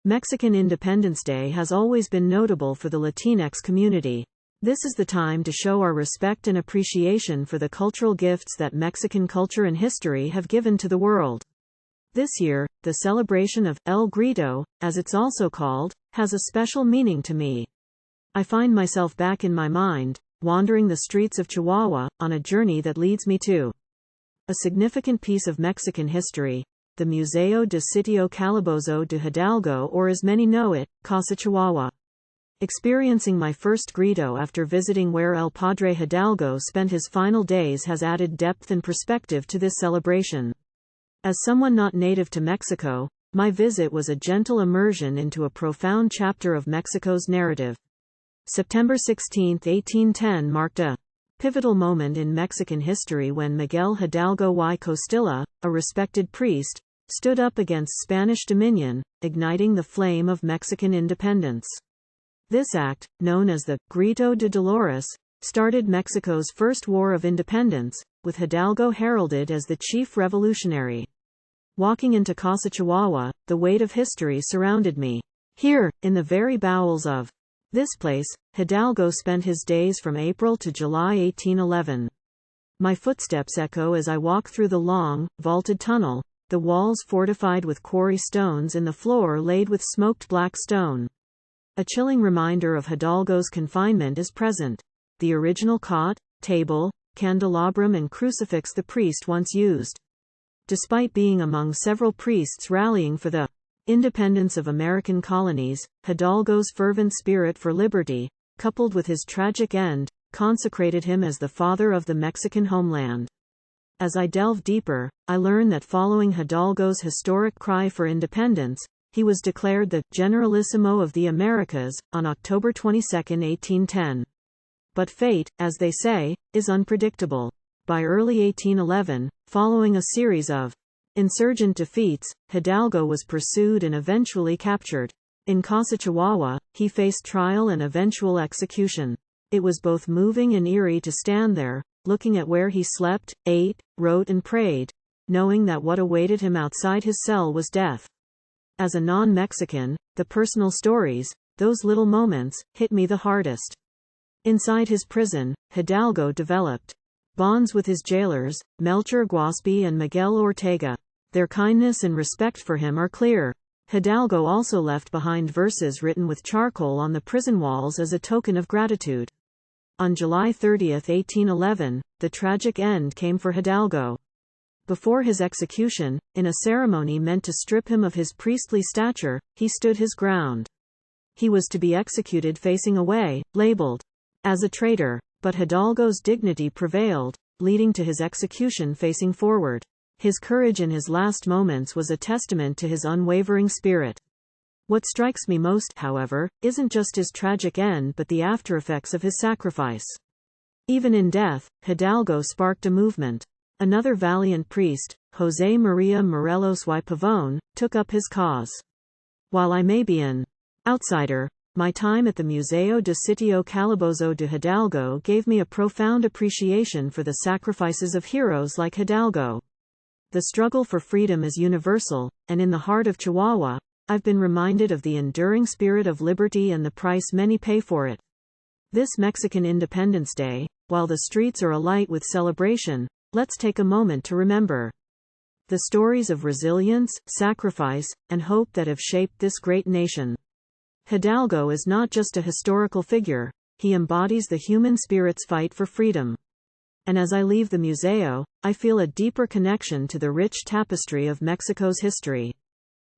Mexican Independence Day has always been notable for the Latinx community. This is the time to show our respect and appreciation for the cultural gifts that Mexican culture and history have given to the world. This year, the celebration of El Grito, as it's also called, has a special meaning to me. I find myself back in my mind, wandering the streets of Chihuahua, on a journey that leads me to a significant piece of Mexican history, the Museo de Sitio Calabozo de Hidalgo, or as many know it, Casa Chihuahua. Experiencing my first Grito after visiting where El Padre Hidalgo spent his final days has added depth and perspective to this celebration. As someone not native to Mexico, my visit was a gentle immersion into a profound chapter of Mexico's narrative. September 16, 1810 marked a pivotal moment in Mexican history when Miguel Hidalgo y Costilla, a respected priest, stood up against Spanish dominion, igniting the flame of Mexican independence. This act, known as the Grito de Dolores, started Mexico's first war of independence, with Hidalgo heralded as the chief revolutionary. Walking into Casa Chihuahua, the weight of history surrounded me. Here, in the very bowels of this place, Hidalgo spent his days from April to July 1811. My footsteps echo as I walk through the long, vaulted tunnel, the walls fortified with quarry stones and the floor laid with smoked black stone. A chilling reminder of Hidalgo's confinement is present. The original cot, table, candelabrum and crucifix the priest once used. Despite being among several priests rallying for the independence of American colonies, Hidalgo's fervent spirit for liberty, coupled with his tragic end, consecrated him as the father of the Mexican homeland. As I delve deeper, I learn that following Hidalgo's historic cry for independence, he was declared the Generalissimo of the Americas on October 22, 1810. But fate, as they say, is unpredictable. By early 1811, following a series of insurgent defeats, Hidalgo was pursued and eventually captured. In Casa Chihuahua, he faced trial and eventual execution. It was both moving and eerie to stand there, looking at where he slept, ate, wrote and prayed, knowing that what awaited him outside his cell was death. As a non-Mexican, the personal stories, those little moments, hit me the hardest. Inside his prison, Hidalgo developed bonds with his jailers, Melchor Guaspi and Miguel Ortega. Their kindness and respect for him are clear. Hidalgo also left behind verses written with charcoal on the prison walls as a token of gratitude. On July 30, 1811, the tragic end came for Hidalgo. Before his execution, in a ceremony meant to strip him of his priestly stature, he stood his ground. He was to be executed facing away, labeled as a traitor, but Hidalgo's dignity prevailed, leading to his execution facing forward. His courage in his last moments was a testament to his unwavering spirit. What strikes me most, however, isn't just his tragic end but the aftereffects of his sacrifice. Even in death, Hidalgo sparked a movement. Another valiant priest, José María Morelos y Pavón, took up his cause. While I may be an outsider, my time at the Museo de Sitio Calabozo de Hidalgo gave me a profound appreciation for the sacrifices of heroes like Hidalgo. The struggle for freedom is universal, and in the heart of Chihuahua, I've been reminded of the enduring spirit of liberty and the price many pay for it. This Mexican Independence Day, while the streets are alight with celebration, let's take a moment to remember the stories of resilience, sacrifice, and hope that have shaped this great nation. Hidalgo is not just a historical figure, he embodies the human spirit's fight for freedom. And as I leave the museo, I feel a deeper connection to the rich tapestry of Mexico's history.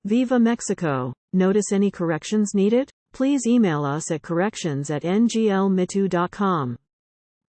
Viva Mexico! Notice any corrections needed? Please email us at corrections@nglmitu.com.